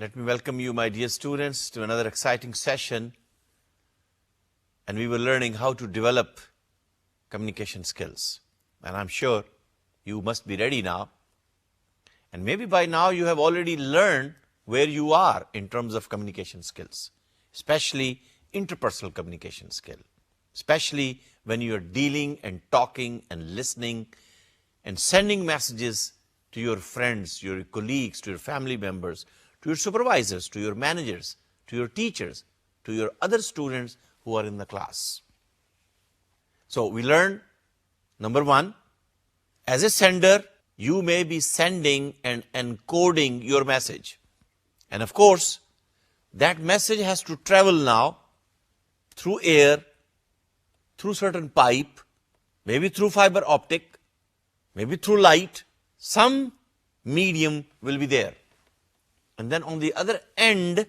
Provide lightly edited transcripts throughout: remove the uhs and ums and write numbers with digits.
Let me welcome you, my dear students, to another exciting session. And we were learning how to develop communication skills. And I'm sure you must be ready now. And maybe by now you have already learned where you are in terms of communication skills, especially interpersonal communication skill, especially when you are dealing and talking and listening and sending messages to your friends, your colleagues, to your family members, to your supervisors, to your managers, to your teachers, to your other students who are in the class. So we learned, number one, as a sender, you may be sending and encoding your message. And of course, that message has to travel now through air, through certain pipe, maybe through fiber optic, maybe through light. Some medium will be there. And then on the other end,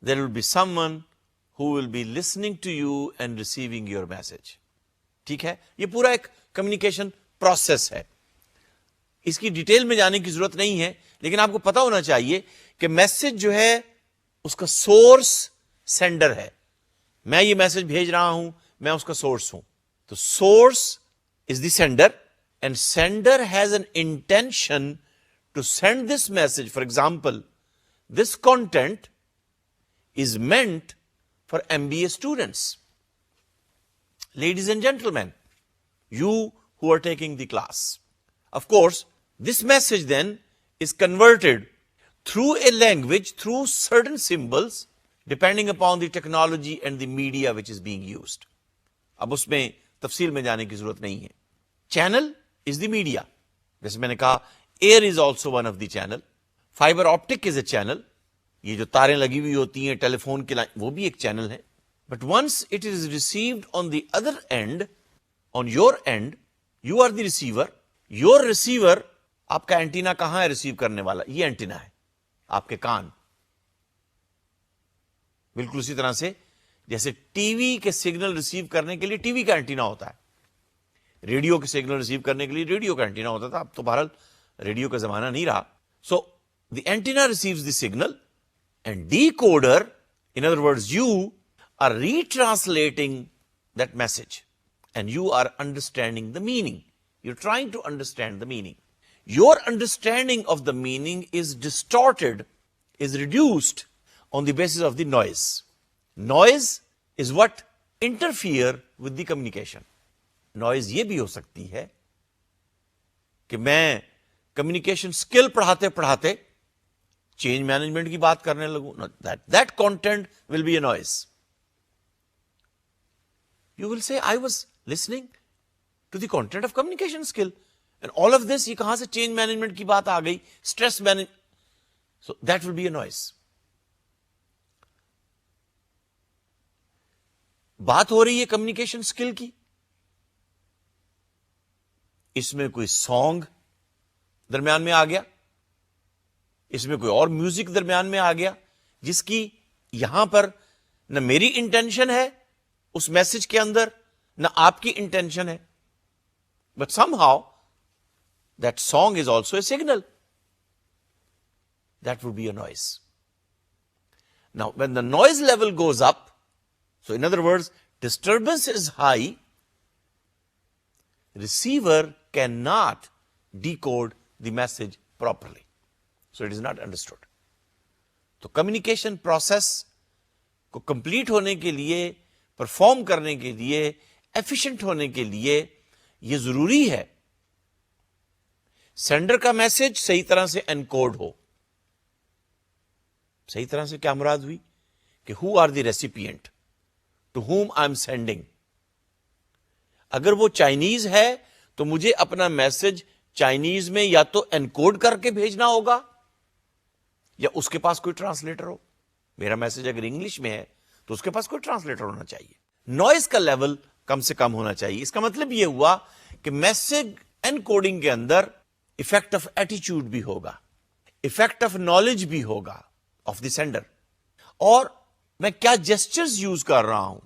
there will be someone who will be listening to you and receiving your message. ठीक है? ये पूरा एक communication process है. इसकी detail में जाने की जरूरत नहीं है, लेकिन आपको पता होना चाहिए कि मैसेज जो है उसका सोर्स सेंडर है. मैं ये मैसेज भेज रहा हूं, मैं उसका सोर्स हूं. तो source is the sender and sender has an intention to send this message. For example, this content is meant for MBA students. Ladies and gentlemen, you who are taking the class. Of course, this message then is converted through a language, through certain symbols, depending upon the technology and the media which is being used. अब उसमें तफसील में जाने की जरूरत नहीं है. Channel is the media. जैसे मैंने कहा, air is also one of the channel. Fiber optic is a channel. ये जो तारें लगी हुई होती हैं टेलीफोन के लाइन, वो भी एक चैनल है. But once it is received on the other end, on your end, you are the receiver. Your receiver, आपका एंटीना कहां है रिसीव करने वाला? ये एंटीना है, आपके कान. बिल्कुल उसी तरह से जैसे टीवी के सिग्नल रिसीव करने के लिए टीवी का एंटीना होता है, रेडियो के सिग्नल रिसीव करने के लिए रेडियो का एंटीना होता था. अब तो बहरहाल रेडियो का जमाना नहीं रहा. So the antenna receives the signal and decoder, in other words, you are retranslating that message and you are understanding the meaning. You're trying to understand the meaning. Your understanding of the meaning is distorted, is reduced on the basis of the noise. Noise is what interfere with the communication. Noise ये भी हो सकती है कि मैं communication skill पढ़ाते पढ़ाते change management की बात करने लगूं. That content will be a noise. You will say, I was listening to the content of communication skill. And all of this, ये कहां से चेंज मैनेजमेंट की बात आ गई, stress manage. So that will be a noise. बात हो रही है कम्युनिकेशन स्किल की. इसमें कोई सॉन्ग दरमियान में आ गया, इसमें कोई और म्यूजिक दरमियान में आ गया, जिसकी यहां पर न मेरी इंटेंशन है उस मैसेज के अंदर, न आपकी इंटेंशन है. But somehow that song is also a signal. That would be a noise. Now when the noise level goes up, so in other words, disturbance is high, receiver cannot decode the message properly. So it is not understood. तो communication process को complete होने के लिए, perform करने के लिए, efficient होने के लिए ये जरूरी है सेंडर का मैसेज सही तरह से एनकोड हो. सही तरह से क्या मुराद हुई कि who are the recipient to whom I am sending. अगर वो चाइनीज है तो मुझे अपना मैसेज चाइनीज में या तो एनकोड करके भेजना होगा या उसके पास कोई ट्रांसलेटर हो. मेरा मैसेज अगर इंग्लिश में है तो उसके पास कोई ट्रांसलेटर होना चाहिए. नॉइज का लेवल कम से कम होना चाहिए. इसका मतलब यह हुआ कि मैसेज एनकोडिंग के अंदर इफेक्ट ऑफ एटीट्यूड भी होगा, इफेक्ट ऑफ नॉलेज भी होगा ऑफ द सेंडर, और मैं क्या जेस्चर्स यूज कर रहा हूं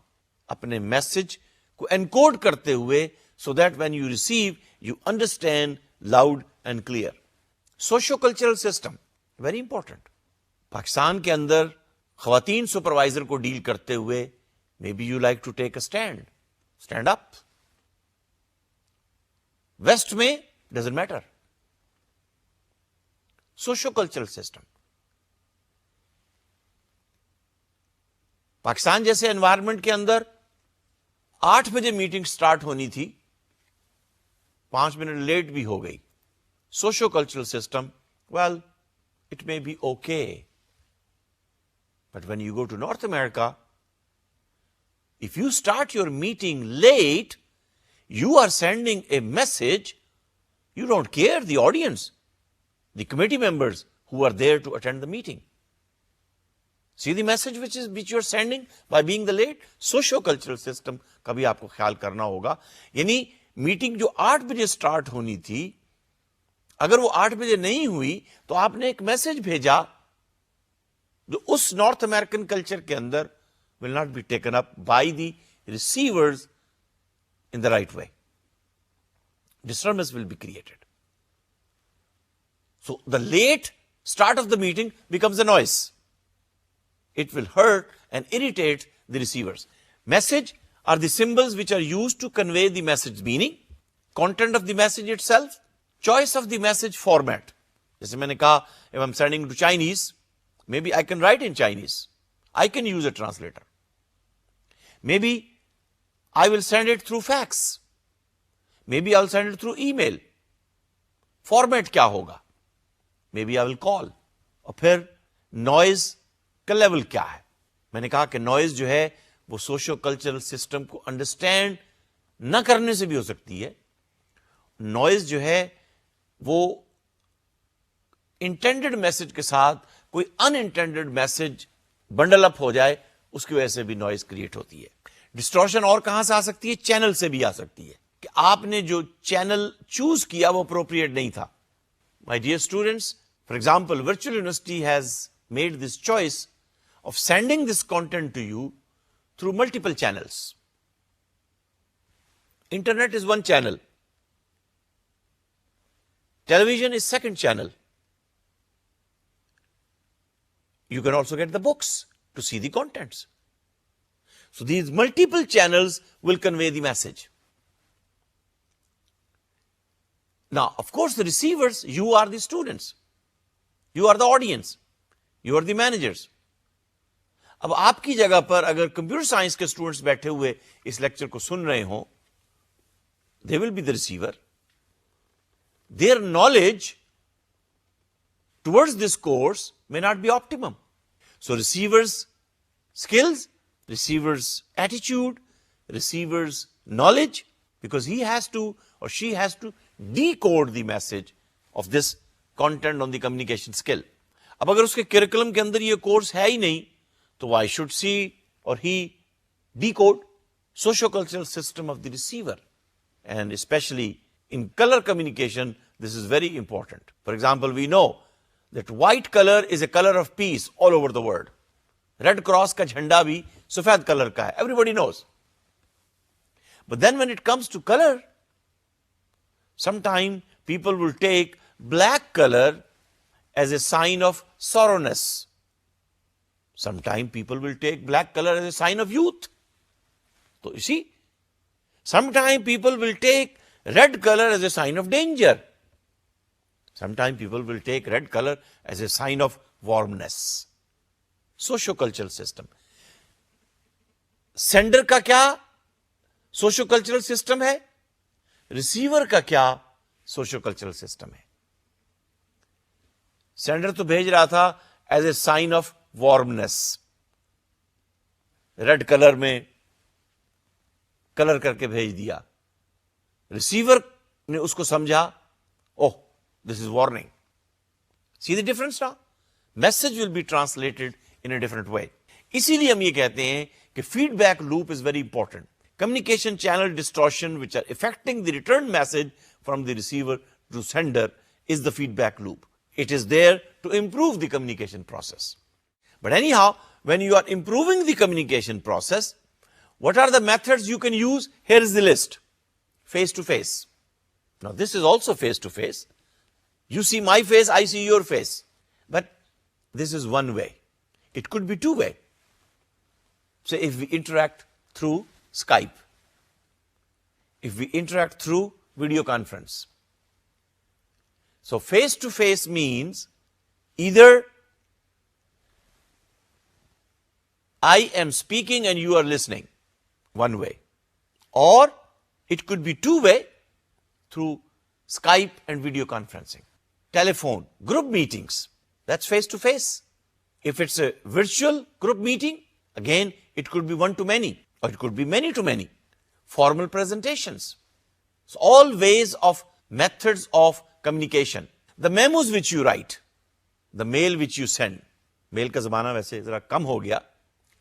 अपने मैसेज को एनकोड करते हुए, so that when you receive, you understand loud and clear. Socio-cultural system, very important. Pakistan के अंदर खवातीन सुपरवाइजर को डील करते हुए may be you like to take a stand up. West में doesn't matter. Socio cultural system. Pakistan जैसे environment के अंदर 8 बजे मीटिंग स्टार्ट होनी थी, 5 मिनट लेट भी हो गई. Socio cultural system, well, it may be okay. But when you go to North America, if you start your meeting late, you are sending a message. You don't care the audience, the committee members who are there to attend the meeting. See the message which you are sending by being the late? Socio-cultural system का भी आपको ख्याल करना होगा. यानी meeting जो 8 बजे start होनी थी, अगर वो 8 बजे नहीं हुई तो आपने एक मैसेज भेजा जो उस नॉर्थ अमेरिकन कल्चर के अंदर will not be taken up by the receivers in the right way. Disturbance will be created. So the late start of the meeting becomes a noise. It will hurt and irritate the receivers. Message are the symbols which are used to convey the message meaning, content of the message itself, choice of the message format. जैसे मैंने कहा, if I'm sending to Chinese, maybe I can write in Chinese. I can use a translator. Maybe I will send it through fax. Maybe I'll send it through email. Format क्या होगा? Maybe I will call. और फिर noise का level क्या है? मैंने कहा कि noise जो है वो सोशो कल्चरल सिस्टम को अंडरस्टैंड न करने से भी हो सकती है. नॉइज जो है वो इंटेंडेड मैसेज के साथ कोई अनइंटेंडेड मैसेज बंडल अप हो जाए, उसकी वजह से भी नॉइज क्रिएट होती है. डिस्टॉर्शन और कहां से आ सकती है? चैनल से भी आ सकती है कि आपने जो चैनल चूज किया वो अप्रोप्रिएट नहीं था. My dear students, for example, virtual university has made this choice of sending this content to you through multiple channels. Internet is one channel. Television is second channel. You can also get the books to see the contents. So these multiple channels will convey the message. Now, of course, the receivers, you are the students. You are the audience. You are the managers. अब आपकी जगह पर अगर computer science के students बैठे हुए इस lecture को सुन रहे हों, they will be the receiver. Their knowledge towards this course may not be optimum. So receiver's skills, receiver's attitude, receiver's knowledge, because he has to or she has to decode the message of this content on the communication skill. अब अगर उसके curriculum के अंदर ये course है ही नहीं, तो why should she or he decode socio-cultural system of the receiver? And especially in color communication, this is very important. For example, we know that white color is a color of peace all over the world. Red Cross का झंडा भी सफेद colour का है. Everybody knows. But then when it comes to color, sometimes people will take black color as a sign of sorrowness. Sometimes people will take black color as a sign of youth. So you see, sometimes people will take red color as a sign of danger. Sometimes people will take red color as a sign of warmness. Socio-cultural system. Sender का क्या socio-cultural system है? Receiver का क्या socio-cultural system है? Sender तो भेज रहा था as a sign of warmness, red colour में कलर करके भेज दिया. रिसीवर ने उसको समझा, oh, this is warning. See the difference now? Message will be translated in a different way. इसीलिए हम ये कहते हैं कि feedback loop is very important. Communication channel distortion which are affecting the return message from the receiver to sender is the feedback loop. It is there to improve the communication process. But anyhow, when you are improving the communication process, what are the methods you can use? Here is the list. Face to face. Now this is also face to face. You see my face, I see your face. But this is one way. It could be two way. So if we interact through Skype, if we interact through video conference. So face to face means either I am speaking and you are listening, one way. Or it could be two way through Skype and video conferencing. Telephone, group meetings, that's face to face. If it's a virtual group meeting, again, it could be one to many or it could be many to many. Formal presentations. So all ways of methods of communication. The memos which you write, the mail which you send. Mail का ज़माना वैसे ज़रा कम हो गया,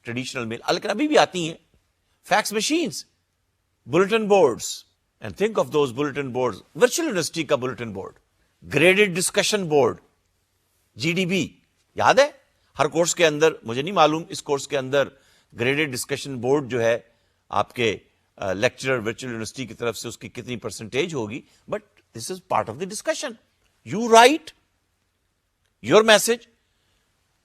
traditional mail, लेकिन अभी भी आती हैं. Fax machines, bulletin boards, and think of those bulletin boards. Virtual University का bulletin board, graded discussion board, GDB, याद है? हर कोर्स के अंदर, मुझे नहीं मालूम इस कोर्स के अंदर ग्रेडेड डिस्कशन बोर्ड जो है आपके लेक्चरर वर्चुअल यूनिवर्सिटी की तरफ से उसकी कितनी परसेंटेज होगी, but this is part of the discussion. You right your message,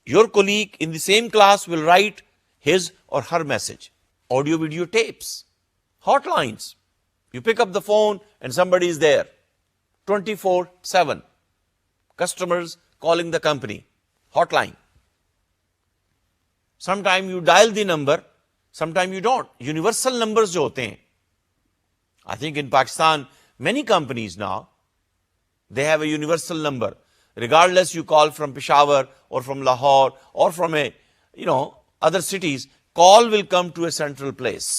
your colleague in the same class will write his और हर message. Audio video tapes, hotlines. You pick up the phone and somebody is there 24/7. Customers calling the company, hotline. Sometime you dial the number, sometime you don't. Universal numbers जो होते हैं. I think in Pakistan, many companies now, they have a universal number. Regardless you call from Peshawar or from Lahore or from other cities, call will come to a central place.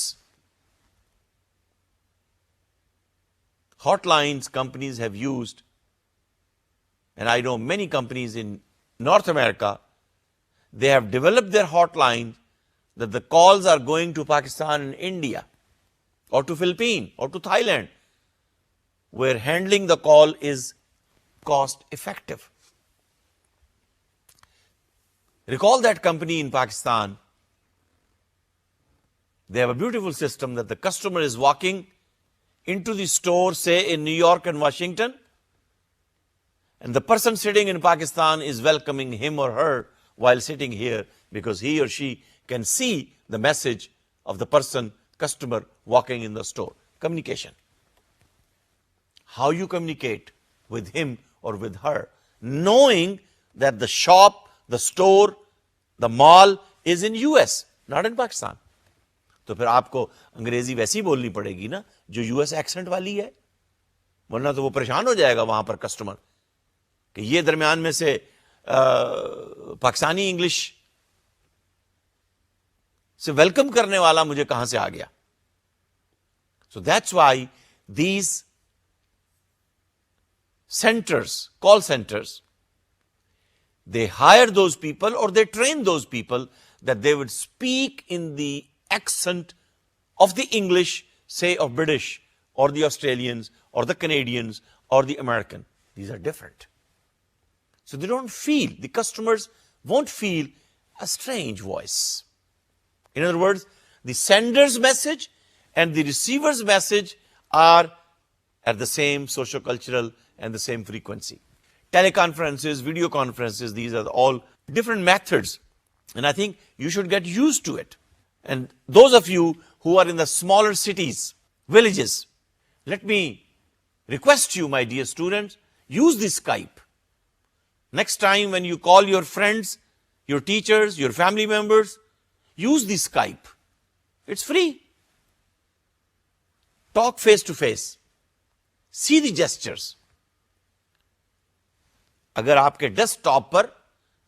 Hotlines companies have used, and I know many companies in North America, they have developed their hotline that the calls are going to Pakistan and India or to Philippines or to Thailand, where handling the call is cost effective. Recall that company in Pakistan, they have a beautiful system that the customer is walking into the store, say in New York and Washington, and the person sitting in Pakistan is welcoming him or her while sitting here because he or she can see the message of the person, customer walking in the store. Communication. How you communicate with him or with her, knowing that the shop, the store, the mall is in US, not in Pakistan. तो फिर आपको अंग्रेजी वैसी बोलनी पड़ेगी ना जो US accent वाली है, वरना तो वो परेशान हो जाएगा वहां पर कस्टमर कि ये दरमियान में से पाकिस्तानी इंग्लिश से वेलकम करने वाला मुझे कहां से आ गया. So that's why these centers, call centers, they hire those people or they train those people that they would speak in the accent of the English, say of British or the Australians or the Canadians or the American. These are different. So they don't feel, the customers won't feel a strange voice. In other words, the sender's message and the receiver's message are at the same socio-cultural and the same frequency. Teleconferences, video conferences, these are all different methods. And I think you should get used to it. And those of you who are in the smaller cities, villages, let me request you, my dear students, use this Skype. Next time when you call your friends, your teachers, your family members, use this Skype. It's free. Talk face to face. See the gestures. अगर आपके desktop पर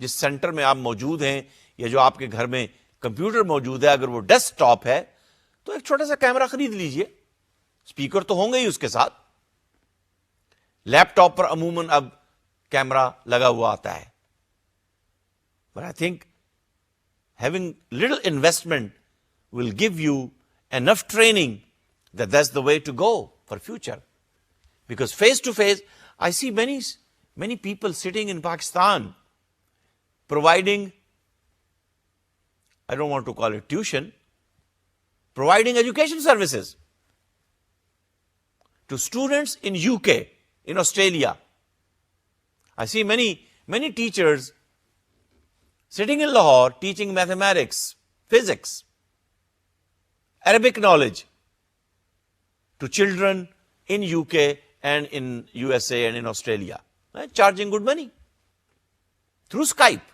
जिस centre में आप मौजूद हैं या जो आपके घर में कंप्यूटर मौजूद है, अगर वो डेस्कटॉप है तो एक छोटा सा कैमरा खरीद लीजिए. स्पीकर तो होंगे ही उसके साथ. लैपटॉप पर अमूमन अब कैमरा लगा हुआ आता है. But I think having little investment will give you enough training that that's the way to go for future. Because face to face, I see many people sitting in Pakistan providing, I don't want to call it tuition, providing education services to students in UK, in Australia. I see many teachers sitting in Lahore, teaching mathematics, physics, Arabic knowledge to children in UK and in USA and in Australia, right? Charging good money through Skype.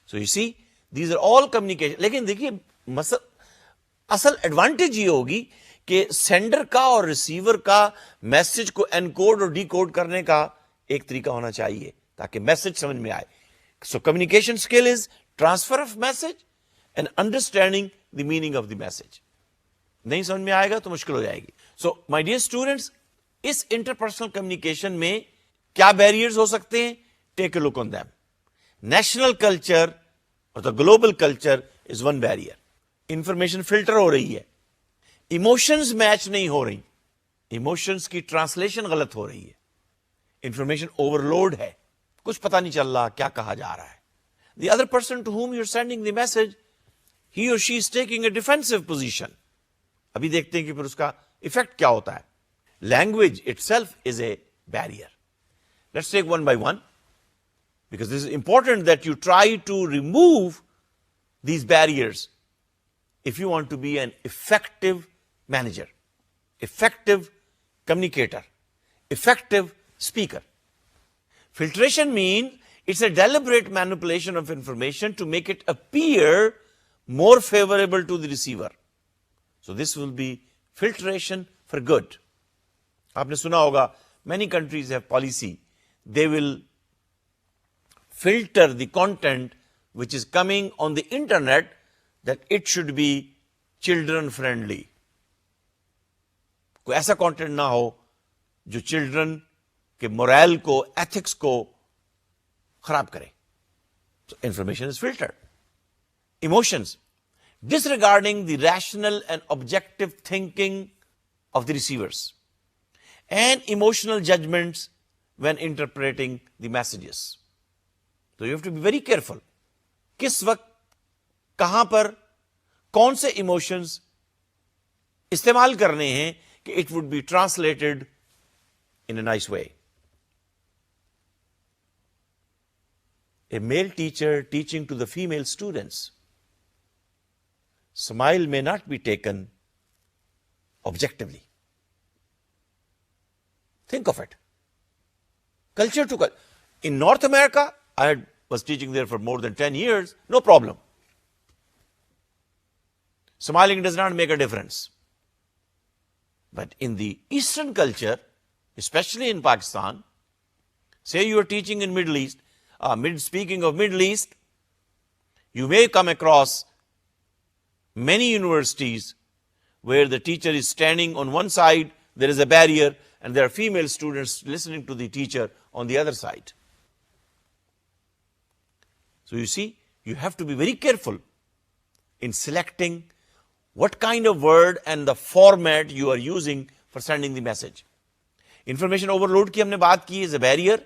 So you see, these are all communication. लेकिन देखिए असल advantage ये होगी कि sender का और receiver का message को एनकोड और डिकोड करने का एक तरीका होना चाहिए ताकि मैसेज समझ में आए. So communication skill is transfer of message and understanding the meaning of the message. नहीं समझ में आएगा तो मुश्किल हो जाएगी. सो माय डियर स्टूडेंट्स, इस इंटरपर्सनल कम्युनिकेशन में क्या बैरियर्स हो सकते हैं? Take a look on them. National culture और the global culture is one barrier. Information filter हो रही है, इमोशंस मैच नहीं हो रही, इमोशंस की ट्रांसलेशन गलत हो रही है, इंफॉर्मेशन ओवरलोड है, कुछ पता नहीं चल रहा क्या कहा जा रहा है. The other person to whom you are sending the message, he or she is taking a defensive position. अभी देखते हैं कि फिर उसका इफेक्ट क्या होता है. Language itself is a barrier. Let's take one by one because this is important that you try to remove these barriers if you want to be an effective manager, effective communicator, effective speaker. Filtration means it's a deliberate manipulation of information to make it appear more favorable to the receiver. So this will be filtration for good. आपने सुना होगा, many countries have policy, they will filter the content which is coming on the internet that it should be children friendly. कोई ऐसा content ना हो जो children के moral को, एथिक्स को खराब करे. So information is filtered. Emotions, disregarding the rational and objective thinking of the receivers and emotional judgments when interpreting the messages. So you have to be very careful. किस वक्त, कहां पर, कौन से इमोशंस इस्तेमाल करने हैं कि it would be translated in a nice way. A male teacher teaching to the female students, smile may not be taken objectively. Think of it. Culture to culture. In North America, I was teaching there for more than 10 years, no problem. Smiling does not make a difference. But in the Eastern culture, especially in Pakistan, say you are teaching in Middle East, speaking of Middle East, you may come across many universities where the teacher is standing on one side, there is a barrier, and there are female students listening to the teacher on the other side. So you see, you have to be very careful in selecting what kind of word and the format you are using for sending the message. Information overload की हमने बात की is a barrier.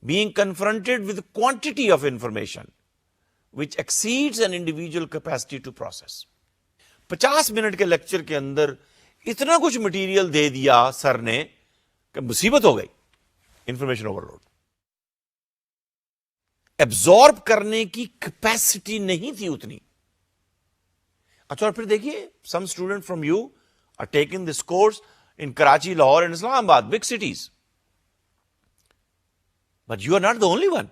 Being confronted with quantity of information which exceeds an individual capacity to process. 50 minute के lecture के अंदर इतना कुछ material दे दिया सर ने कि मुसीबत हो गई. Information overload. एब्जॉर्ब करने की कैपेसिटी नहीं थी उतनी. अच्छा, और फिर देखिए, some student from you are taking this course in Karachi, Lahore and Islamabad, big cities. But you are not the only one.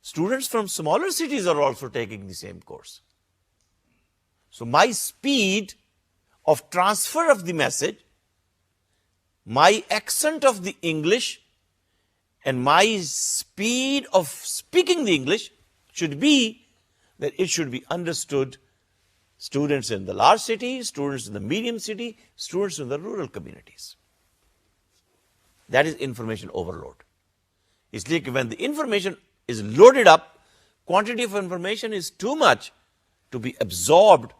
Students from smaller cities are also taking the same course. So my speed of transfer of the message, my accent of the English, and my speed of speaking the English should be that it should be understood. Students in the large cities, students in the medium city, students in the rural communities. That is information overload. इसलिए कि when the information is loaded up, quantity of information is too much to be absorbed.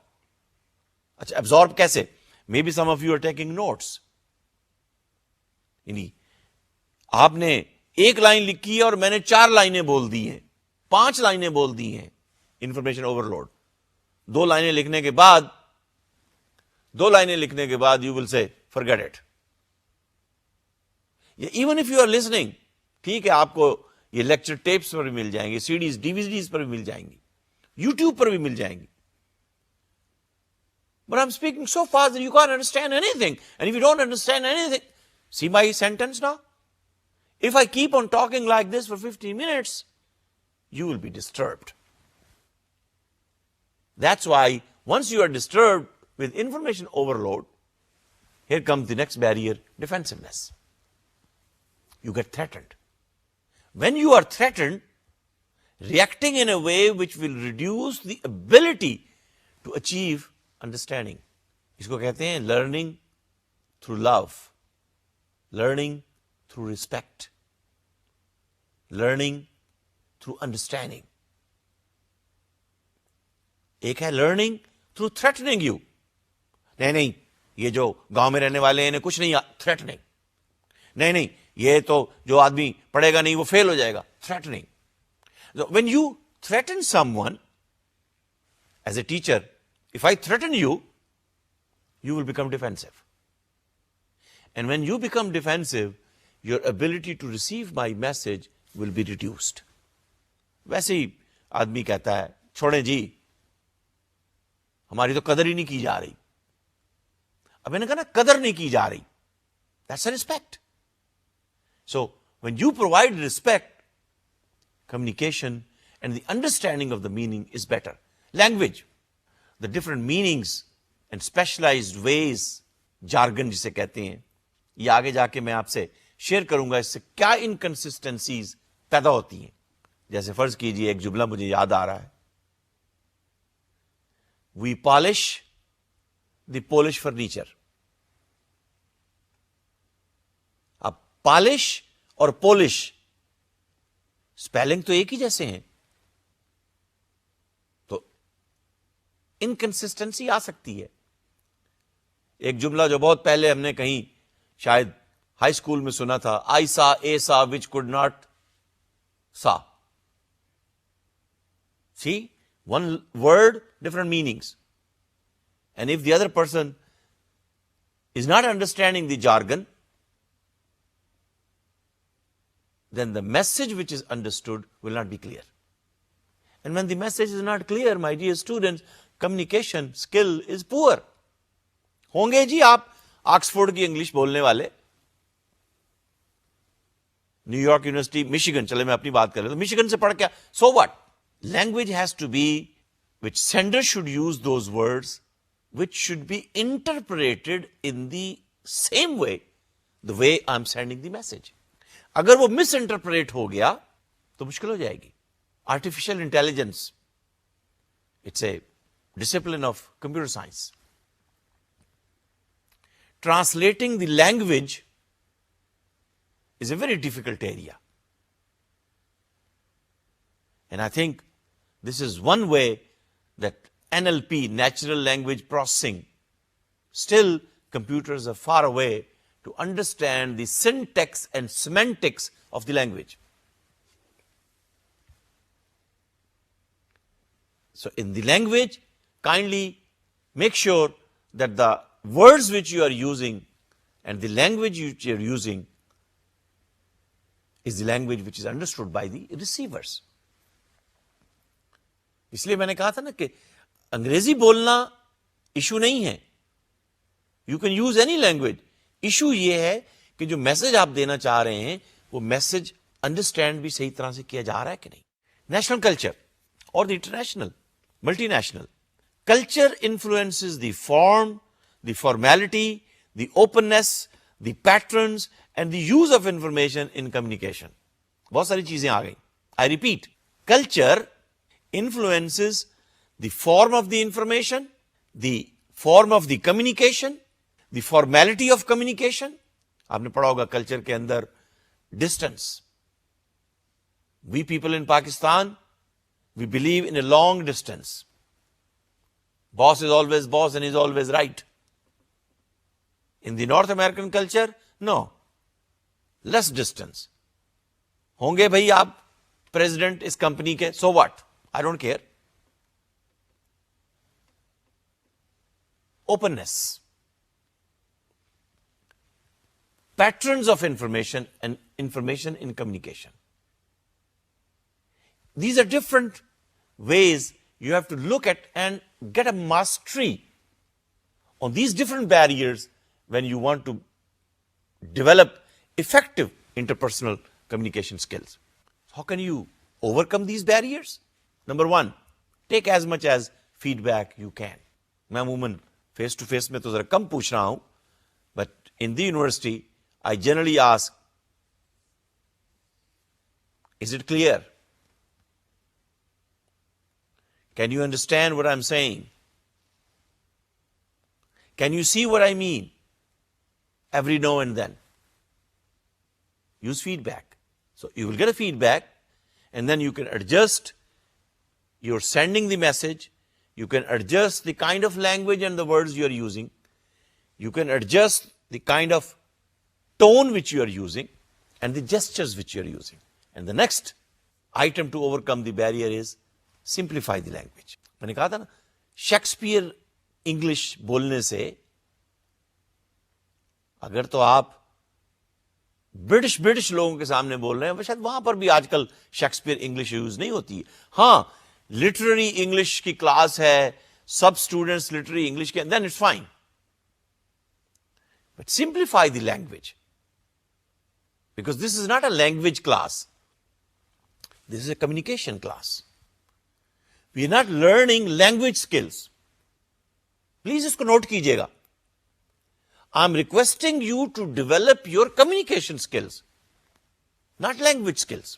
अच्छा, absorb कैसे? Maybe some of you are taking notes. यानी आपने एक line लिखी है और मैंने 4 लाइनें बोल दी हैं, 5 लाइनें बोल दी हैं. Information overload. 2 लाइनें लिखने के बाद you will say, forget it. Even if you are listening, ठीक है, आपको ये लेक्चर टेप्स पर भी मिल जाएंगे, सीडीज डीवीडीज पर भी मिल जाएंगी, यूट्यूब पर भी मिल जाएंगी. But I'm speaking so fast that you can't understand anything. And if you don't understand anything, see my sentence now? If I keep on talking like this for 15 minutes, you will be disturbed. That's why once you are disturbed with information overload, here comes the next barrier, defensiveness. You get threatened. When you are threatened, reacting in a way which will reduce the ability to achieve understanding. इसको कहते हैं learning through love, learning through respect, learning through understanding. एक है learning through threatening you. नहीं, ये जो गांव में रहने वाले हैं इन्हें कुछ नहीं, threatening. नहीं, ये तो जो आदमी पढ़ेगा नहीं वो फेल हो जाएगा, threatening. So when you threaten someone, as a teacher, if I threaten you, you will become defensive. And when you become defensive, your ability to receive my message will be reduced. वैसे ही आदमी कहता है, छोड़ें जी, हमारी तो कदर ही नहीं की जा रही. अब मैंने कहा ना, कदर नहीं की जा रही. That's a respect. So when you provide respect, communication and the understanding of the meaning is better. Language, the different meanings and specialized ways, jargon जिसे कहते हैं, ये आगे जाके मैं आपसे शेयर करूंगा इससे क्या इनकंसिस्टेंसीज पैदा होती हैं. जैसे फर्ज कीजिए एक जुमला मुझे याद आ रहा है, we polish the Polish furniture. अब polish और Polish स्पेलिंग तो एक ही जैसे हैं, तो इनकंसिस्टेंसी आ सकती है. एक जुमला जो बहुत पहले हमने कहीं शायद हाई स्कूल में सुना था, आई सा ए सा विच कुड नॉट सा. See, one word, different meanings. And if the other person is not understanding the jargon, then the message which is understood will not be clear. And when the message is not clear, my dear students, communication skill is poor. होंगे जी आप Oxford की English बोलने वाले, New York university, Michigan, चले मैं अपनी बात कर रहा हूं, तो मिशिगन से पढ़ क्या, so what? Language has to be, which sender should use those words, which should be interpreted in the same way, the way I'm sending the message. अगर वो misinterpret हो गया तो मुश्किल हो जाएगी. Artificial intelligence, it's a discipline of computer science. Translating the language is a very difficult area. And I think this is one way that NLP, natural language processing, still computers are far away to understand the syntax and semantics of the language. So in the language, kindly make sure that the words which you are using and the language which you are using is the language which is understood by the receivers. इसलिए मैंने कहा था ना कि अंग्रेजी बोलना issue नहीं है. You can use any language. Issue ये है कि जो मैसेज आप देना चाह रहे हैं वो मैसेज अंडरस्टैंड भी सही तरह से किया जा रहा है कि नहीं. नेशनल कल्चर और the international, multinational culture influences the form, the formality, the openness, the patterns and the use of information in communication. बहुत सारी चीजें आ गई. I repeat, culture influences the form of the information, the form of the communication, the formality of communication. आपने पढ़ा होगा culture के अंदर distance. We people in Pakistan, we believe in a long distance. Boss is always boss and is always right. In the North American culture, no. Less distance. होंगे भाई आप president इस company के, so what? I don't care. Openness. Patterns of information and information in communication. These are different ways you have to look at and get a mastery on these different barriers when you want to develop effective interpersonal communication skills. How can you overcome these barriers? Number one, take as much as feedback you can. मैं अमूमन face to face में तो जरा कम पूछ रहा हूं, but in the university, I generally ask, is it clear? Can you understand what I'm saying? Can you see what I mean? Every now and then. Use feedback. So you will get a feedback, and then you can adjust. You're sending the message. You can adjust the kind of language and the words you are using. You can adjust the kind of tone which you are using and the gestures which you are using. And the next item to overcome the barrier is simplify the language. मैंने कहा था ना, Shakespeare English बोलने से अगर तो आप British लोगों के सामने बोल रहे हैं, शायद वहां पर भी आजकल शेक्सपियर इंग्लिश यूज नहीं होती है. हाँ, लिटरेरी इंग्लिश की क्लास है, सब स्टूडेंट्स लिटरेरी इंग्लिश के, then it's fine. But simplify the language, because this is not a language class, this is a communication class. We are not learning language skills. Please इसको note कीजिएगा. I'm requesting you to develop your communication skills, not language skills.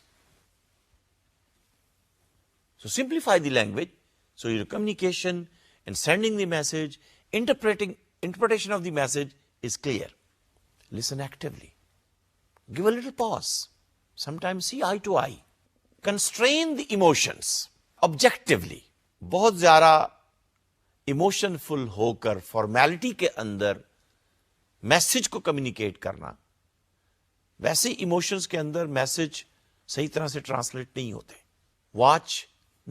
So simplify the language, so your communication and sending the message, interpretation of the message is clear. Listen actively. Give a little pause. Sometimes see eye to eye. Constrain the emotions objectively. बहुत ज़्यादा emotionful होकर formality के अंदर message को communicate करना, वैसे emotions के अंदर मैसेज सही तरह से ट्रांसलेट नहीं होते. Watch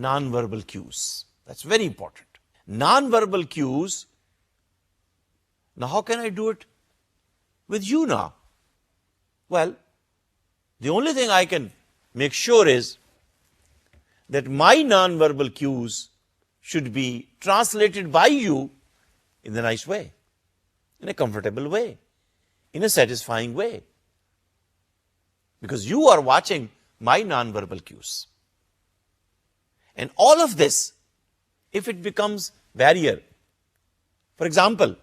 non verbal cues, that's very important. Non verbal cues. Now how can I do it with you now? Well, the only thing I can make sure is that my non verbal cues should be translated by you in the nice way, in a comfortable way, in a satisfying way. Because you are watching my non-verbal cues. And all of this, if it becomes barrier, for example,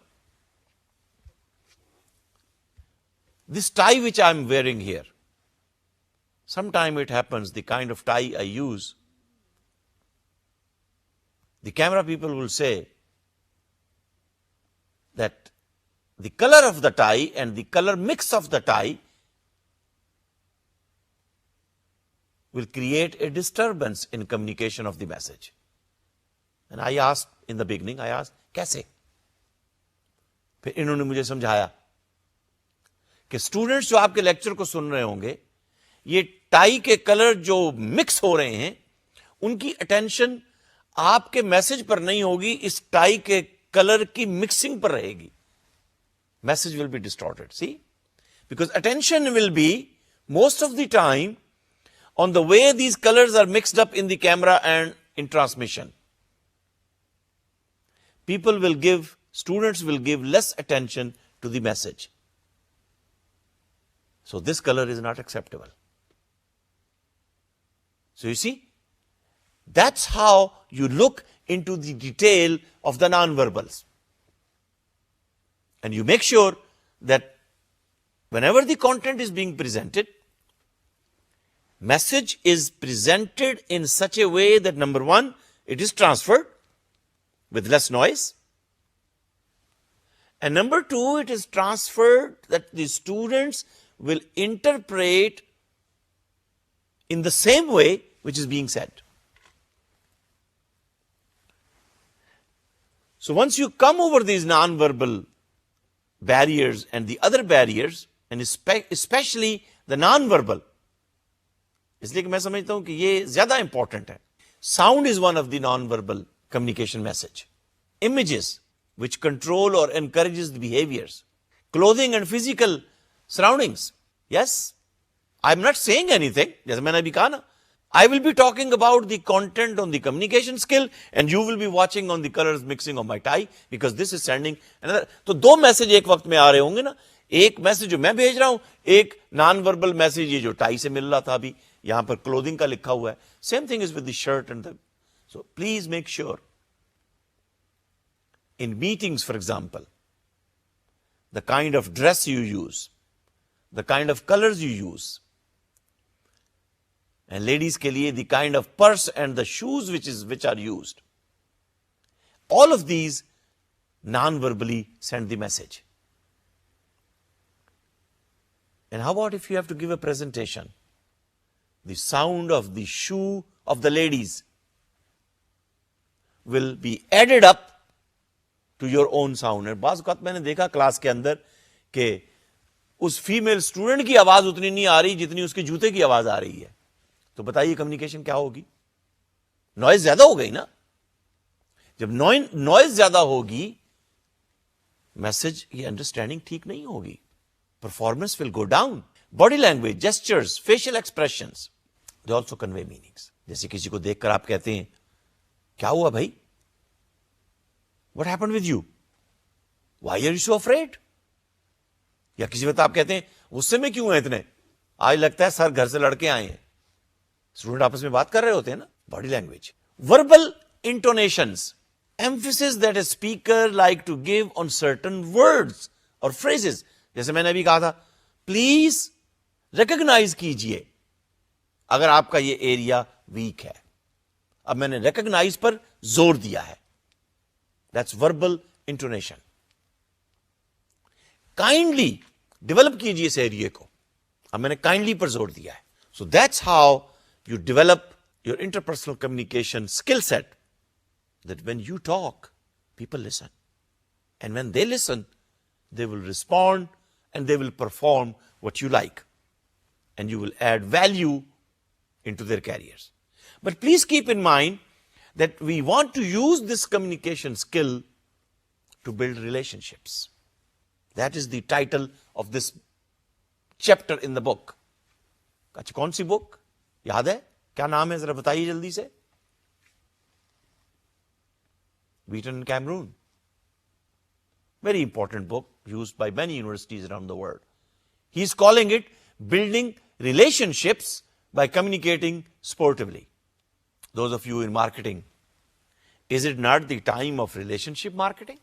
this tie which I am wearing here, sometime it happens, the kind of tie I use, the camera people will say that the color of the tie and the color mix of the tie will create a disturbance in communication of the message. And I asked in the beginning, I asked, कैसे? फिर इन्होंने मुझे समझाया कि students जो आपके lecture को सुन रहे होंगे, ये टाई के कलर जो मिक्स हो रहे हैं, उनकी अटेंशन आपके मैसेज पर नहीं होगी, इस टाई के कलर की मिक्सिंग पर रहेगी. Message will be distorted. See? Because attention will be most of the time on the way these colors are mixed up in the camera and in transmission. Students will give less attention to the message. So this color is not acceptable. So you see, that's how you look into the detail of the non-verbals. And you make sure that whenever the content is being presented, message is presented in such a way that number one, it is transferred with less noise. And number two, it is transferred that the students will interpret in the same way which is being said. So once you come over these non-verbal barriers and the other barriers, and especially the non-verbal, इसलिए कि मैं समझता हूं कि ये ज्यादा important है. Sound is one of the non-verbal communication message. Images, which control or encourages the behaviors. Clothing and physical surroundings. Yes, I'm not saying anything. जैसे मैंने अभी कहा ना, I will be talking about the content on the communication skill and you will be watching on the colors mixing of my tie because this is sending another. तो दो message एक वक्त में आ रहे होंगे ना, एक मैसेज जो मैं भेज रहा हूं, एक नॉन वर्बल मैसेज ये जो टाई से मिल रहा था अभी यहां पर क्लोथिंग का लिखा हुआ है. Same thing is with the shirt and the. So please make sure in meetings, for example, the kind of dress you use, the kind of colors you use, and ladies ke liye the kind of purse and the shoes which are used. All of these non-verbally send the message. And how about if you have to give a presentation? The sound of the shoe of the ladies will be added up to your own sound. और बाज़ वक़्त मैंने देखा class के अंदर कि उस female student की आवाज उतनी नहीं आ रही जितनी उसके जूते की आवाज आ रही है. तो बताइए कम्युनिकेशन क्या होगी? नॉइज ज्यादा हो गई ना. जब नॉइज ज्यादा होगी, मैसेज ये अंडरस्टैंडिंग ठीक नहीं होगी. Performance will go down. Body language, gestures, facial expressions, they also convey meanings. जैसे किसी को देखकर आप कहते हैं क्या हुआ भाई? What happened with you? Why are you so afraid? या किसी वक्त आप कहते हैं गुस्से में क्यों हैं इतने? आज लगता है सर घर से लड़के आए हैं. स्टूडेंट आपस में बात कर रहे होते हैं ना. Body language, verbal intonations, emphasis that a speaker like to give on certain words or phrases. जैसे मैंने अभी कहा था, प्लीज रिकॉग्नाइज कीजिए अगर आपका ये एरिया वीक है. अब मैंने रिकॉग्नाइज पर जोर दिया है. That's verbal intonation. Kindly develop कीजिए इस एरिया को. अब मैंने kindly पर जोर दिया है. So that's how you develop your interpersonal communication skill set. That when you talk, people listen. And when they listen, they will respond and they will perform what you like. And you will add value into their careers. But please keep in mind that we want to use this communication skill to build relationships. That is the title of this chapter in the book. अच्छा, कौन सी book याद है? क्या नाम है जरा बताइए जल्दी से. Wheaton and Cameron. Very important book used by many universities around the world. He is calling it Building Relationships by Communicating Sportively. Those of you in marketing, is it not the time of relationship marketing?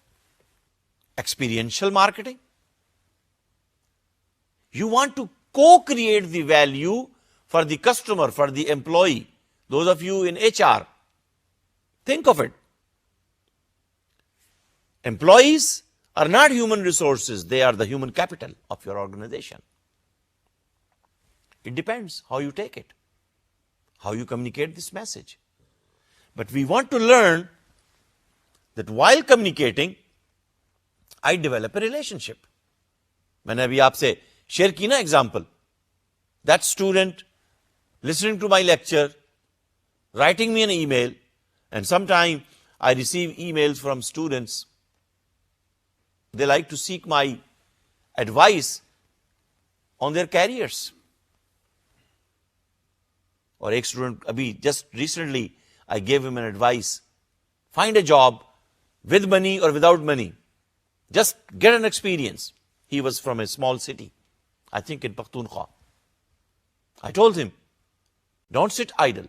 Experiential marketing? You want to co-create the value for the customer, for the employee. Those of you in HR, think of it. Employees are not human resources, they are the human capital of your organization. It depends how you take it, how you communicate this message. But we want to learn that while communicating, I develop a relationship. मैंने अभी आपसे share की ना example. That student listening to my lecture, writing me an email, and sometimes I receive emails from students. They like to seek my advice on their careers. और एक student अभी just recently I gave him an advice. Find a job with money or without money. Just get an experience. He was from a small city, I think in Pakhtunkhwa. I told him, don't sit idle.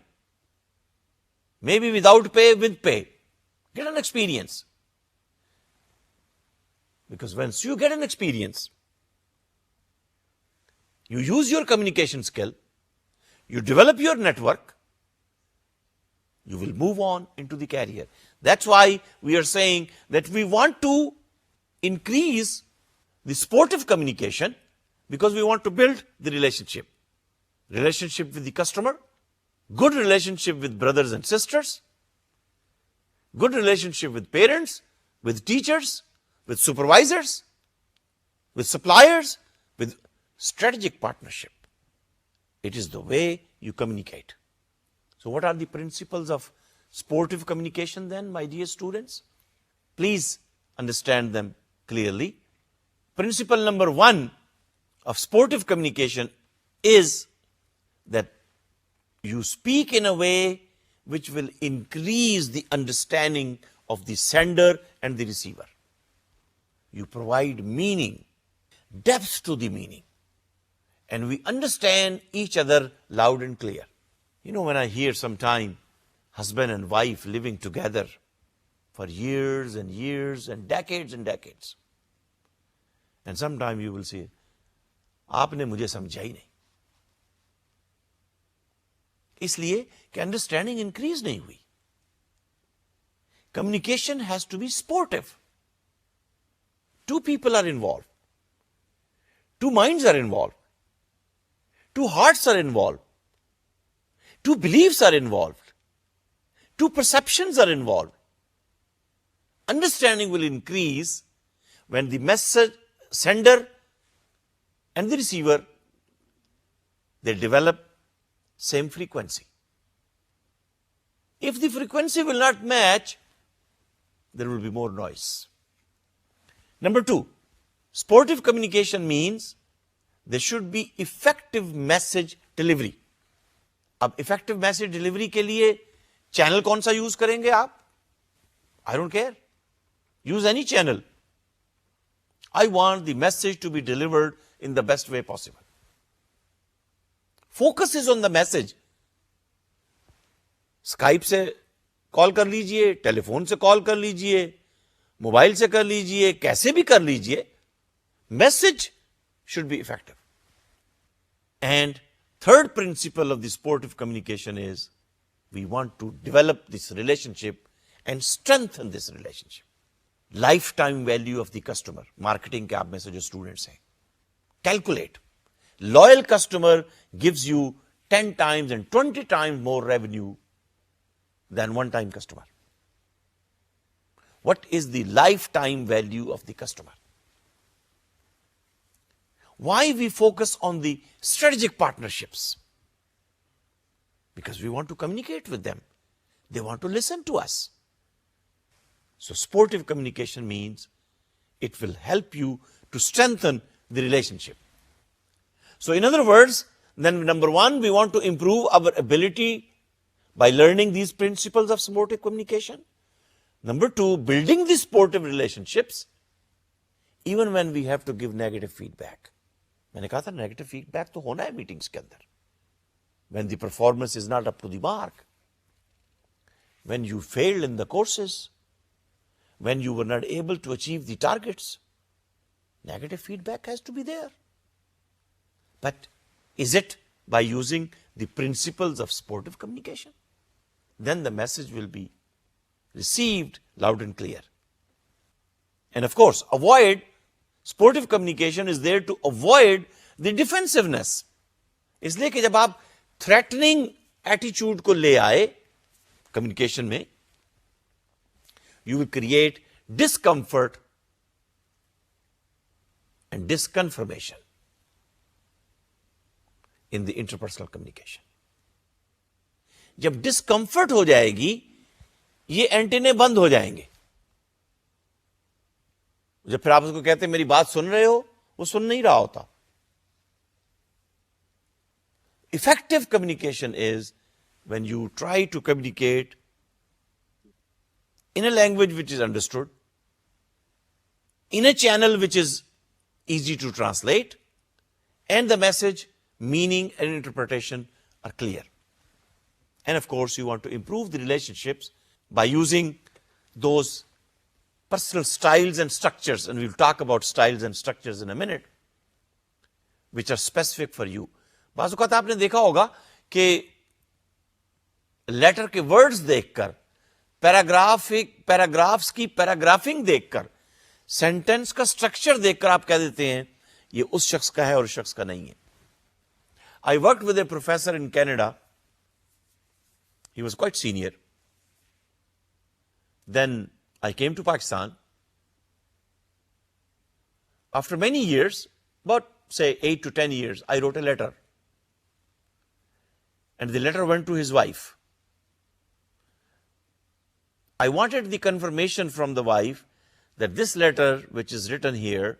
Maybe without pay, with pay. Get an experience. Because once you get an experience, you use your communication skill, you develop your network, you will move on into the career. That's why we are saying that we want to increase the sportive communication because we want to build the relationship. Relationship with the customer, good relationship with brothers and sisters, good relationship with parents, with teachers, with supervisors, with suppliers, with strategic partnership. It is the way you communicate. So what are the principles of sportive communication then, my dear students? Please understand them clearly. Principle number 1 of sportive communication is that You speak in a way which will increase the understanding of the sender and the receiver. You provide meaning, depth to the meaning, and we understand each other loud and clear. You know, when I hear sometime husband and wife living together for years and years and decades, and sometime you will say, आपने मुझे समझा ही नहीं, इसलिए कि understanding increase नहीं हुई. Communication has to be sportive. Two people are involved. Two minds are involved. Two hearts are involved. Two beliefs are involved. Two perceptions are involved. Understanding will increase when the message sender and the receiver, they develop same frequency. If the frequency will not match, there will be more noise. Number two, sportive communication means there should be effective message delivery. अब effective message delivery के लिए channel कौन सा use करेंगे आप? I don't care. Use any channel. I want the message to be delivered in the best way possible. Focus is on the message. Skype से call कर लीजिए, टेलीफोन से कॉल कर लीजिए, मोबाइल से कर लीजिए, कैसे भी कर लीजिए. Message should be effective. And third principle of the sportive communication is we want to develop this relationship and strengthen this relationship. Lifetime value of the customer. Marketing के आप में से जो students हैं. Calculate. Loyal customer gives you 10 times and 20 times more revenue than one-time customer. What is the lifetime value of the customer? Why we focus on the strategic partnerships? Because we want to communicate with them. They want to listen to us. So sportive communication means it will help you to strengthen the relationship. So in other words, then number one, we want to improve our ability by learning these principles of sportive communication. Number two, building these sportive relationships even when we have to give negative feedback. मैंने कहा था negative feedback तो होना है meetings के अंदर. When the performance is not up to the mark, when you failed in the courses, when you were not able to achieve the targets, negative feedback has to be there. But is it by using the principles of sportive communication? Then the message will be received loud and clear. And of course, sportive communication is there to avoid the defensiveness. इसलिए कि जब आप threatening attitude को ले आए communication में, you will create discomfort and disconfirmation in the interpersonal communication. जब discomfort हो जाएगी, ये एंटीने बंद हो जाएंगे. जब फिर आप उसको कहते हैं मेरी बात सुन रहे हो, वो सुन नहीं रहा होता. Effective communication is when you try to communicate in a language which is understood, in a channel which is easy to translate, and the message, meaning, and interpretation are clear. And of course, you want to improve the relationships by using those personal styles and structures, and we'll talk about styles and structures in a minute, which are specific for you. बाज़ औक़ात आपने देखा होगा कि letter के words देखकर, paragraphs की paragraphing देखकर, सेंटेंस का स्ट्रक्चर देखकर आप कह देते हैं ये उस शख्स का है और उस शख्स का नहीं है. I worked with a professor in Canada. He was quite senior. Then I came to Pakistan. After many years, about say 8 to 10 years, I wrote a letter. And the letter went to his wife. I wanted the confirmation from the wife that this letter, which is written here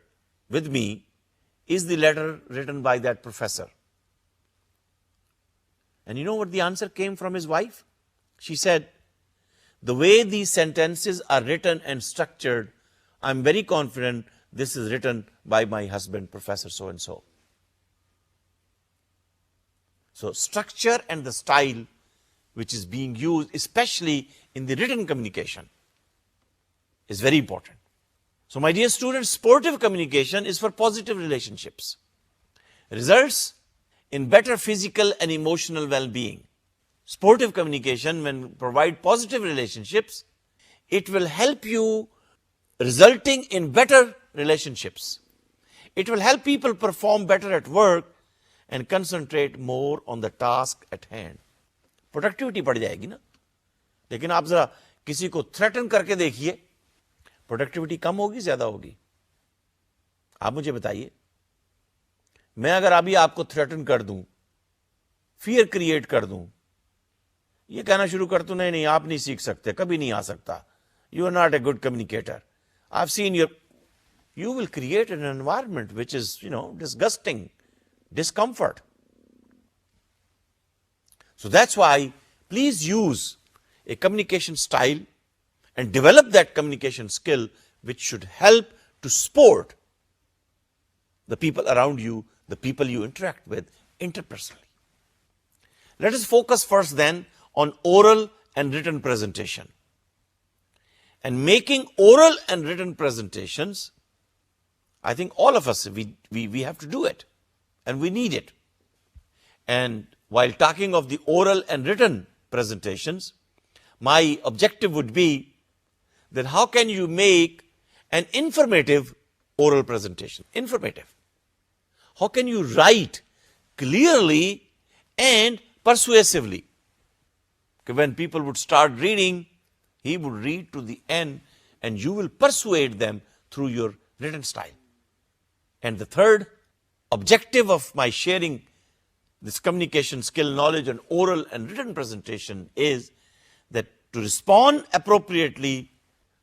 with me, is the letter written by that professor. And you know what the answer came from his wife? She said, the way these sentences are written and structured, I'm very confident this is written by my husband, Professor so-and-so. So structure and the style which is being used, especially in the written communication, is very important. So my dear students, sportive communication is for positive relationships. Results in better physical and emotional well-being. Sportive communication, when provide positive relationships, it will help you resulting in better relationships. It will help people perform better at work and concentrate more on the task at hand. Productivity बढ़ जाएगी ना, लेकिन आप जरा किसी को threaten करके देखिए, प्रोडक्टिविटी कम होगी ज्यादा होगी? आप मुझे बताइए. मैं अगर अभी आपको थ्रेटन कर दूं, फियर क्रिएट कर दूं, ये कहना शुरू कर दूं, नहीं आप नहीं सीख सकते, कभी नहीं आ सकता, you are not a good communicator, I've seen you will create an environment which is, disgusting, discomfort. So that's why please use a communication style and develop that communication skill which should help to support the people around you, the people you interact with interpersonally. Let us focus first then on oral and written presentation. And making oral and written presentations, I think all of us, we have to do it and we need it. And while talking of the oral and written presentations, my objective would be that how can you make an informative oral presentation? Informative. How can you write clearly and persuasively? When people would start reading, he would read to the end and you will persuade them through your written style. And the third objective of my sharing this communication skill, knowledge and oral and written presentation is that to respond appropriately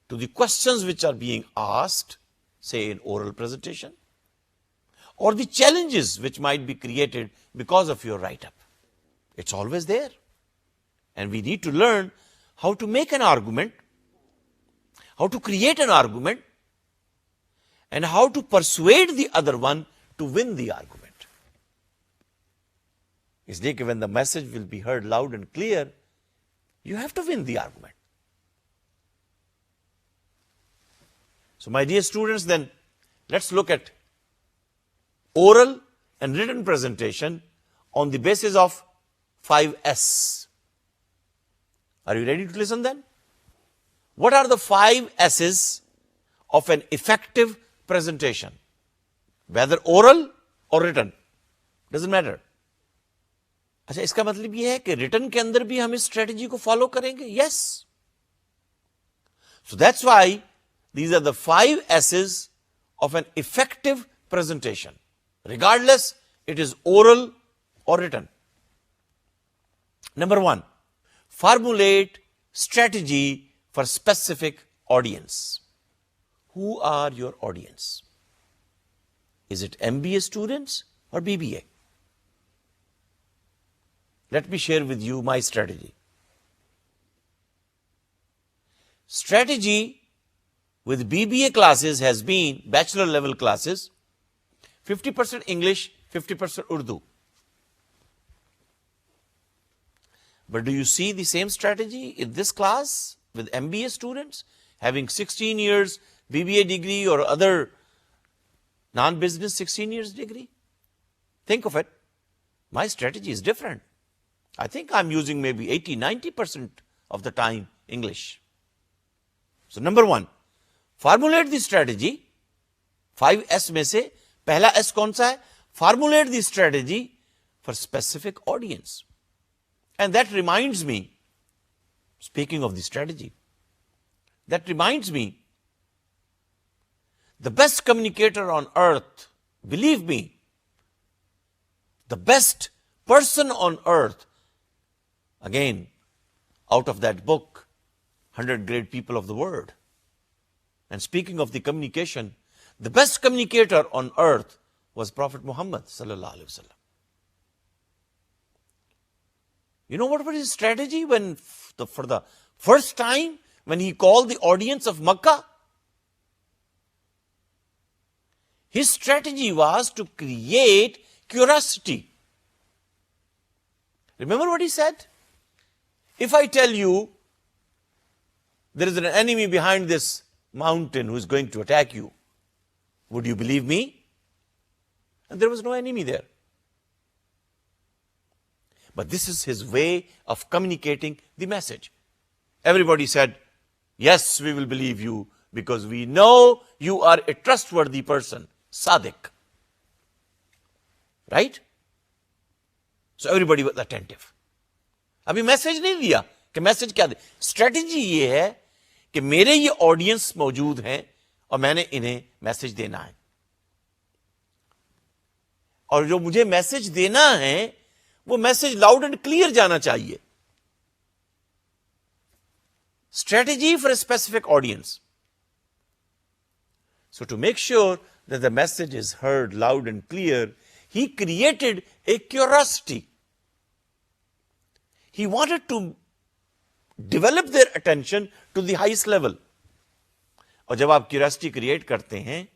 to the questions which are being asked, say in oral presentation, or the challenges which might be created because of your write-up. It's always there. And we need to learn how to make an argument, how to create an argument, and how to persuade the other one to win the argument. Isliye when the message will be heard loud and clear, you have to win the argument. So my dear students, then let's look at oral and written presentation on the basis of 5S. Are you ready to listen then? What are the 5 S's of an effective presentation? Whether oral or written, doesn't matter. अच्छा, इसका मतलब यह है कि written के अंदर भी हम इस स्ट्रेटजी को फॉलो करेंगे? Yes. So that's why these are the 5 S's of an effective presentation, regardless it is oral or written. Number 1, formulate strategy for specific audience. Who are your audience? Is it MBA students or BBA? Let me share with you my strategy. Strategy with BBA classes has been bachelor level classes, 50% English, 50% Urdu. But do you see the same strategy in this class with MBA students having 16 years BBA degree or other non-business 16 years degree? Think of it. My strategy is different. I think I'm using maybe 80-90% of the time English. So number 1, formulate the strategy. 5S में से पहला S कौन सा है? Formulate the strategy for specific audience. And that reminds me, speaking of the strategy, that reminds me, the best communicator on earth, believe me, the best person on earth, again, out of that book, 100 Great People of the World. And speaking of the communication, the best communicator on earth was Prophet Muhammad sallallahu alaihi wasallam. You know what was his strategy for the first time when he called the audience of Makkah? His strategy was to create curiosity. Remember what he said? If I tell you there is an enemy behind this mountain who is going to attack you, would you believe me? And there was no enemy there. But this is his way of communicating the message. Everybody said, yes, we will believe you because we know you are a trustworthy person, Sadiq. Right? So everybody was attentive. अभी message नहीं दिया कि message क्या दे. Strategy ये है कि मेरे ये ऑडियंस मौजूद हैं और मैंने इन्हें मैसेज देना है. और जो मुझे मैसेज देना है वो मैसेज लाउड एंड क्लियर जाना चाहिए. Strategy for a specific audience. So to make sure that the message is heard loud and clear, he created a curiosity. He wanted to develop their attention to the highest level. और जब आप curiosity create करते हैं,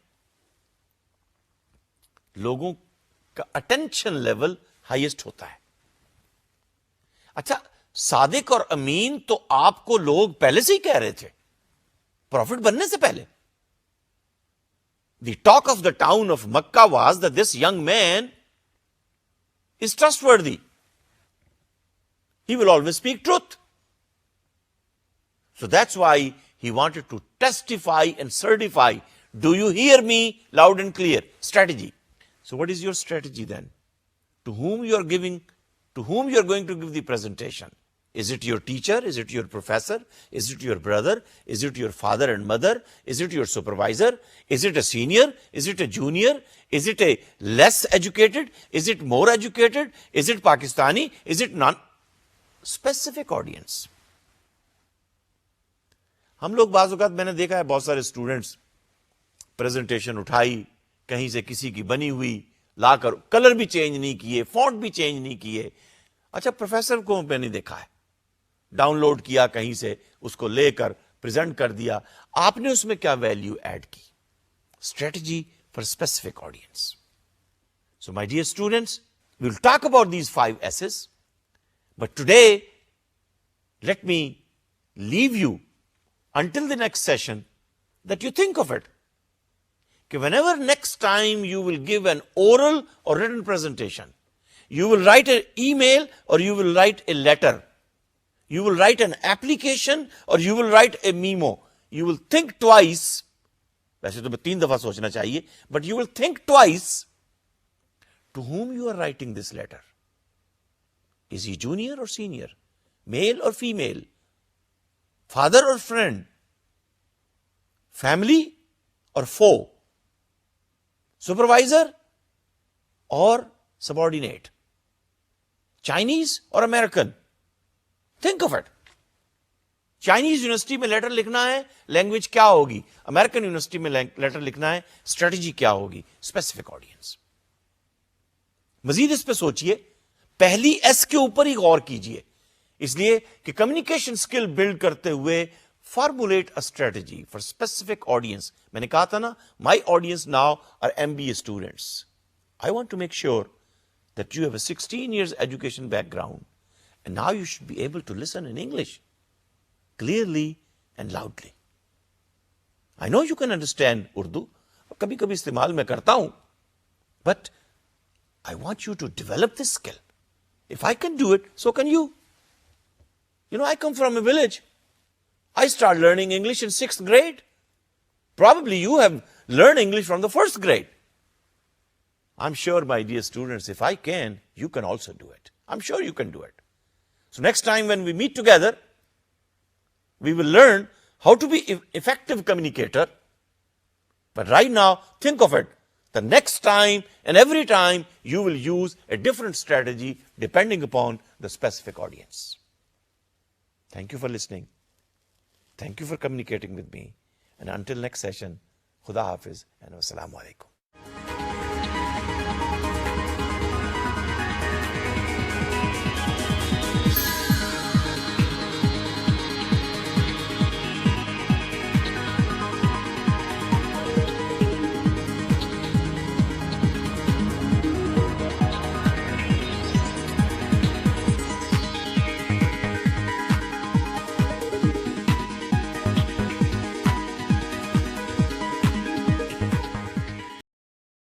लोगों का attention level highest होता है. अच्छा, सादिक और अमीन तो आपको लोग पहले से ही कह रहे थे, प्रॉफिट बनने से पहले. The talk of the town of Makkah was that this young man is trustworthy. He will always speak truth. So that's why he wanted to testify and certify. Do you hear me loud and clear? Strategy. So what is your strategy then? To whom you are going to give the presentation? Is it your teacher? Is it your professor? Is it your brother? Is it your father and mother? Is it your supervisor? Is it a senior? Is it a junior? Is it a less educated? Is it more educated? Is it Pakistani? Is it non-specific audience? हम लोग बाज़ औक़ात मैंने देखा है बहुत सारे students presentation उठाई कहीं से किसी की बनी हुई लाकर कलर भी चेंज नहीं किए, फॉन्ट भी चेंज नहीं किए. अच्छा, प्रोफेसर को मैंने देखा है, डाउनलोड किया कहीं से, उसको लेकर प्रेजेंट कर दिया. आपने उसमें क्या वैल्यू ऐड की? Strategy for specific audience. So my dear students, we will talk about these 5 S's, but today let me leave you until the next session that you think of it. Whenever next time you will give an oral or written presentation, you will write an email or you will write a letter, you will write an application or you will write a memo, you will think twice. वैसे तो 3 दफा सोचना चाहिए, but you will think twice to whom you are writing this letter. Is he junior or senior? Male or female? Father or friend? Family or foe? Supervisor or subordinate? Chinese or American? Think of it. Chinese university में letter लिखना है, language क्या होगी? American university में letter लिखना है, strategy क्या होगी? Specific audience. मजीद इस पे सोचिए, पहली एस के ऊपर ही गौर कीजिए, इसलिए कि कम्युनिकेशन स्किल बिल्ड करते हुए formulate a strategy for specific audience. मैंने कहा था ना, my audience now are MBA students. I want to make sure that you have a 16 years education background and now you should be able to listen in English clearly and loudly. I know you can understand Urdu. कभी कभी इस्तेमाल मैं करता हूं, but I want you to develop this skill. If I can do it, so can you. You know, I come from a village. I started learning English in 6th grade. Probably you have learned English from the 1st grade. I'm sure, my dear students, if I can, you can also do it. I'm sure you can do it. So next time when we meet together, we will learn how to be effective communicator. But right now, think of it. The next time and every time you will use a different strategy depending upon the specific audience. Thank you for listening. Thank you for communicating with me. And until next session, Khuda Hafiz and Wassalamu alaikum.